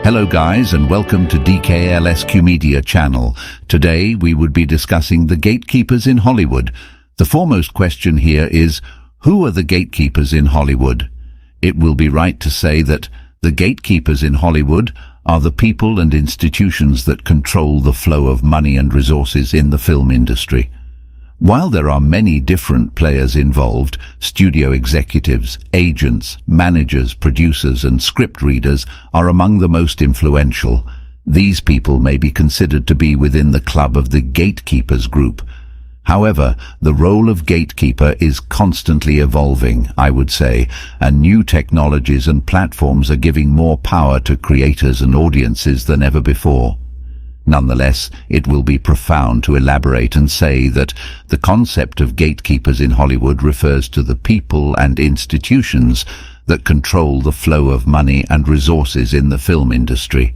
Hello guys and welcome to DKLSQ Media channel. Today we would be discussing the gatekeepers in Hollywood. The foremost question here is, who are the gatekeepers in Hollywood? It will be right to say that the gatekeepers in Hollywood are the people and institutions that control the flow of money and resources in the film industry. While there are many different players involved, studio executives, agents, managers, producers and script readers are among the most influential. These people may be considered to be within the club of the gatekeepers group. However, the role of gatekeeper is constantly evolving, I would say, and new technologies and platforms are giving more power to creators and audiences than ever before. Nonetheless, it will be profound to elaborate and say that the concept of gatekeepers in Hollywood refers to the people and institutions that control the flow of money and resources in the film industry.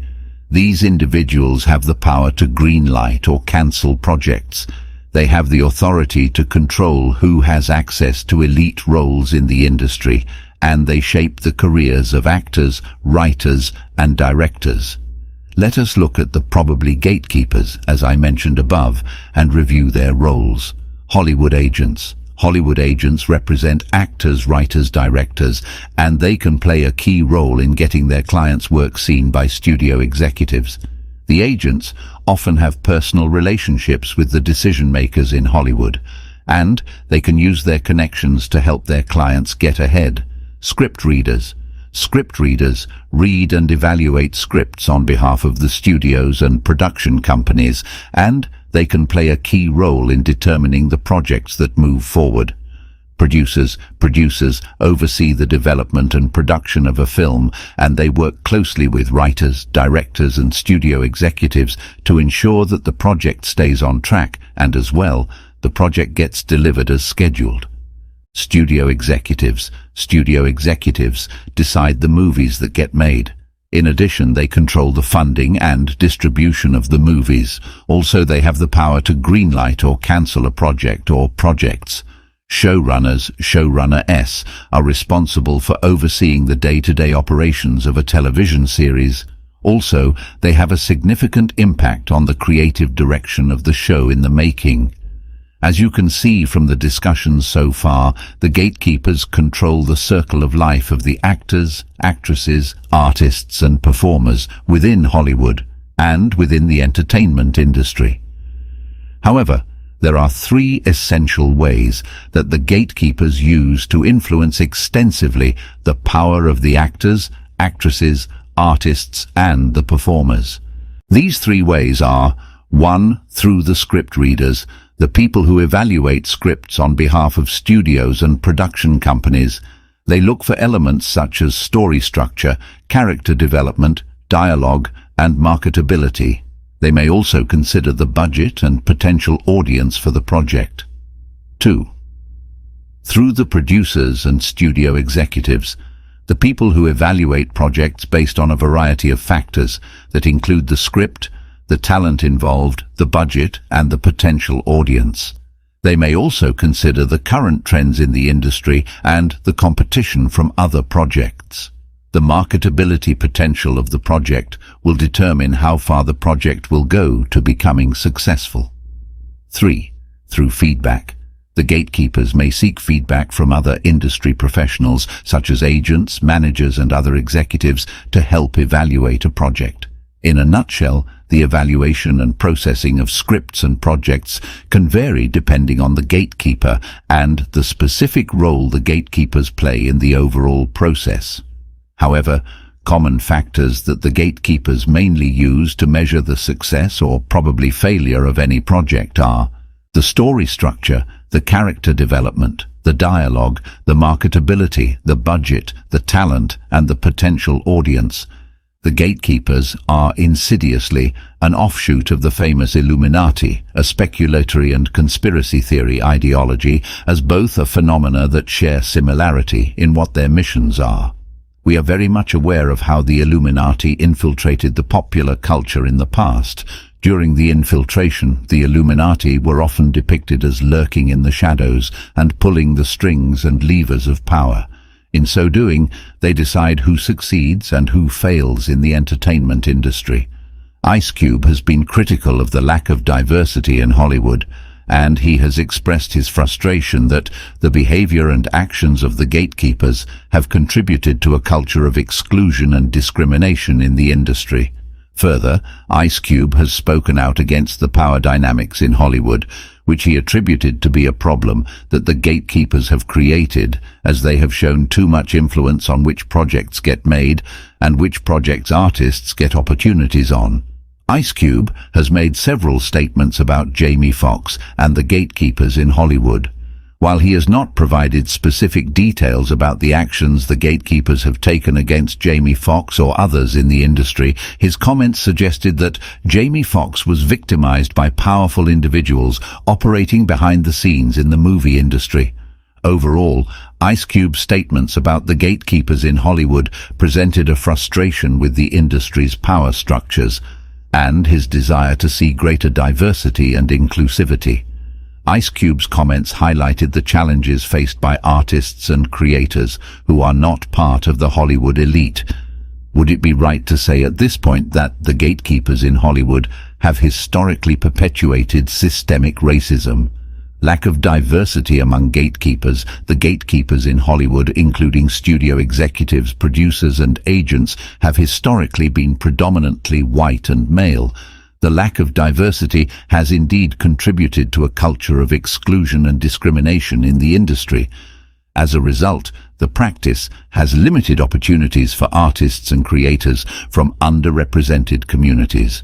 These individuals have the power to greenlight or cancel projects. They have the authority to control who has access to elite roles in the industry, and they shape the careers of actors, writers, and directors. Let us look at the probably gatekeepers, as I mentioned above, and review their roles. Hollywood agents. Hollywood agents represent actors, writers, directors, and they can play a key role in getting their clients' work seen by studio executives. The agents often have personal relationships with the decision-makers in Hollywood, and they can use their connections to help their clients get ahead. Script readers. Script readers read and evaluate scripts on behalf of the studios and production companies, and they can play a key role in determining the projects that move forward. Producers oversee the development and production of a film, and they work closely with writers, directors, and studio executives to ensure that the project stays on track and, as well, the project gets delivered as scheduled. Studio executives decide the movies that get made. In addition, they control the funding and distribution of the movies. Also, they have the power to greenlight or cancel a project or projects. Showrunners are responsible for overseeing the day-to-day operations of a television series. Also, they have a significant impact on the creative direction of the show in the making. As you can see from the discussions so far, the gatekeepers control the circle of life of the actors, actresses, artists and performers within Hollywood and within the entertainment industry. However, there are three essential ways that the gatekeepers use to influence extensively the power of the actors, actresses, artists and the performers. These three ways are: 1. Through the script readers, the people who evaluate scripts on behalf of studios and production companies. They look for elements such as story structure, character development, dialogue, and marketability. They may also consider the budget and potential audience for the project. 2. Through the producers and studio executives, the people who evaluate projects based on a variety of factors that include the script, the talent involved, the budget, and the potential audience. They may also consider the current trends in the industry and the competition from other projects. The marketability potential of the project will determine how far the project will go to becoming successful. 3. Through feedback. The gatekeepers may seek feedback from other industry professionals, such as agents, managers, and other executives, to help evaluate a project. In a nutshell, the evaluation and processing of scripts and projects can vary depending on the gatekeeper and the specific role the gatekeepers play in the overall process. However, common factors that the gatekeepers mainly use to measure the success or probably failure of any project are the story structure, the character development, the dialogue, the marketability, the budget, the talent, and the potential audience. The gatekeepers are insidiously an offshoot of the famous Illuminati, a speculatory and conspiracy theory ideology, as both are phenomena that share similarity in what their missions are. We are very much aware of how the Illuminati infiltrated the popular culture in the past. During the infiltration, the Illuminati were often depicted as lurking in the shadows and pulling the strings and levers of power. In so doing, they decide who succeeds and who fails in the entertainment industry. Ice Cube has been critical of the lack of diversity in Hollywood, and he has expressed his frustration that the behavior and actions of the gatekeepers have contributed to a culture of exclusion and discrimination in the industry. Further, Ice Cube has spoken out against the power dynamics in Hollywood, which he attributed to be a problem that the gatekeepers have created, as they have shown too much influence on which projects get made and which projects artists get opportunities on. Ice Cube has made several statements about Jamie Foxx and the gatekeepers in Hollywood. While he has not provided specific details about the actions the gatekeepers have taken against Jamie Foxx or others in the industry, his comments suggested that Jamie Foxx was victimized by powerful individuals operating behind the scenes in the movie industry. Overall, Ice Cube's statements about the gatekeepers in Hollywood presented a frustration with the industry's power structures and his desire to see greater diversity and inclusivity. Ice Cube's comments highlighted the challenges faced by artists and creators who are not part of the Hollywood elite. Would it be right to say at this point that the gatekeepers in Hollywood have historically perpetuated systemic racism? Lack of diversity among gatekeepers. The gatekeepers in Hollywood, including studio executives, producers and agents, have historically been predominantly white and male. The lack of diversity has indeed contributed to a culture of exclusion and discrimination in the industry. As a result, the practice has limited opportunities for artists and creators from underrepresented communities.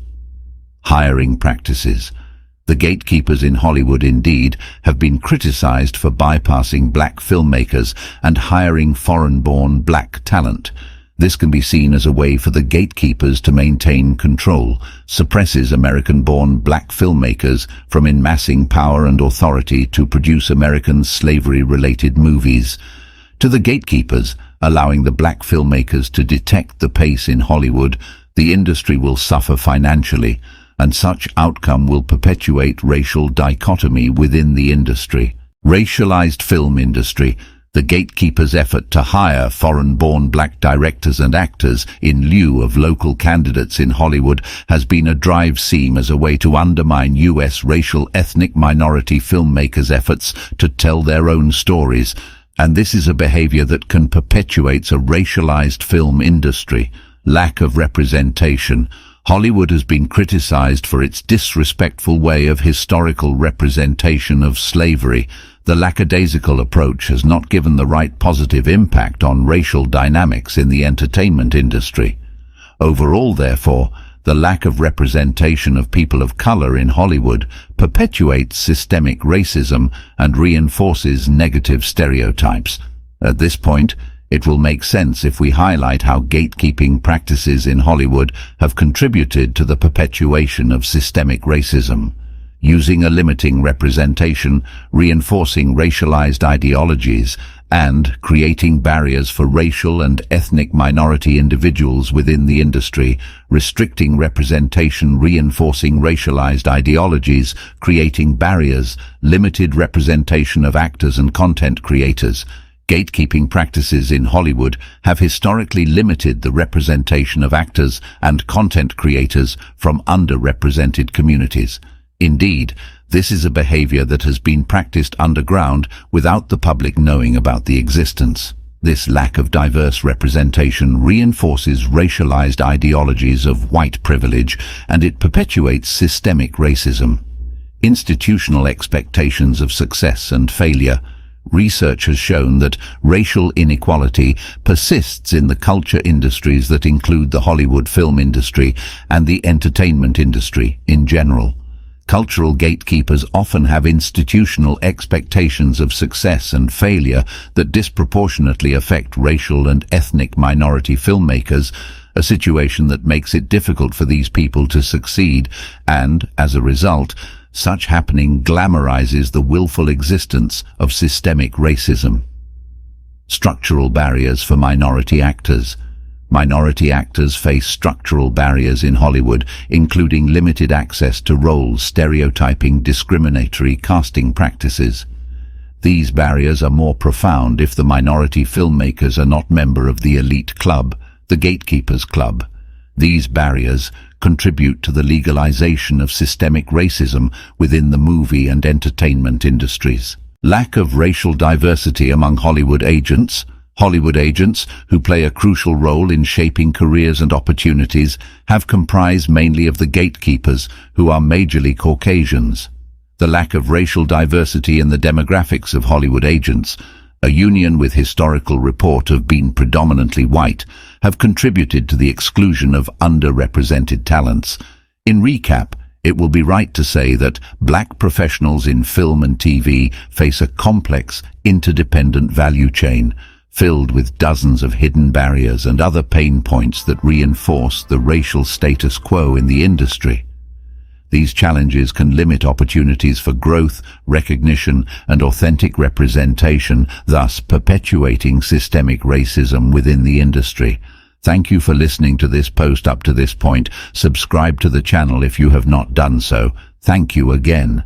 Hiring practices. The gatekeepers in Hollywood indeed have been criticized for bypassing black filmmakers and hiring foreign-born black talent. This can be seen as a way for the gatekeepers to maintain control, suppresses American-born black filmmakers from amassing power and authority to produce American slavery-related movies. To the gatekeepers, allowing the black filmmakers to dictate the pace in Hollywood, the industry will suffer financially, and such outcome will perpetuate racial dichotomy within the industry. Racialized film industry. The gatekeepers' effort to hire foreign-born black directors and actors in lieu of local candidates in Hollywood has been a drive seam as a way to undermine U.S. racial ethnic minority filmmakers' efforts to tell their own stories, and this is a behavior that can perpetuate a racialized film industry. Lack of representation. Hollywood has been criticized for its disrespectful way of historical representation of slavery. The lackadaisical approach has not given the right positive impact on racial dynamics in the entertainment industry. Overall, therefore, the lack of representation of people of color in Hollywood perpetuates systemic racism and reinforces negative stereotypes. At this point, it will make sense if we highlight how gatekeeping practices in Hollywood have contributed to the perpetuation of systemic racism. Using a limiting representation, reinforcing racialized ideologies, and creating barriers for racial and ethnic minority individuals within the industry, restricting representation, reinforcing racialized ideologies, creating barriers, limited representation of actors and content creators. Gatekeeping practices in Hollywood have historically limited the representation of actors and content creators from underrepresented communities. Indeed, this is a behavior that has been practiced underground without the public knowing about the existence. This lack of diverse representation reinforces racialized ideologies of white privilege, and it perpetuates systemic racism. Institutional expectations of success and failure. Research has shown that racial inequality persists in the culture industries that include the Hollywood film industry and the entertainment industry in general. Cultural gatekeepers often have institutional expectations of success and failure that disproportionately affect racial and ethnic minority filmmakers, a situation that makes it difficult for these people to succeed, and, as a result, such happening glamorizes the willful existence of systemic racism. Structural barriers for minority actors. Minority actors face structural barriers in Hollywood, including limited access to roles, stereotyping, discriminatory casting practices. These barriers are more profound if the minority filmmakers are not member of the elite club, the Gatekeepers Club. These barriers contribute to the legalization of systemic racism within the movie and entertainment industries. Lack of racial diversity among Hollywood agents, who play a crucial role in shaping careers and opportunities, have comprised mainly of the gatekeepers, who are majorly Caucasians. The lack of racial diversity in the demographics of Hollywood agents, a union with historical report of being predominantly white, have contributed to the exclusion of underrepresented talents. In recap, it will be right to say that black professionals in film and TV face a complex, interdependent value chain, filled with dozens of hidden barriers and other pain points that reinforce the racial status quo in the industry. These challenges can limit opportunities for growth, recognition, and authentic representation, thus perpetuating systemic racism within the industry. Thank you for listening to this post up to this point. Subscribe to the channel if you have not done so. Thank you again.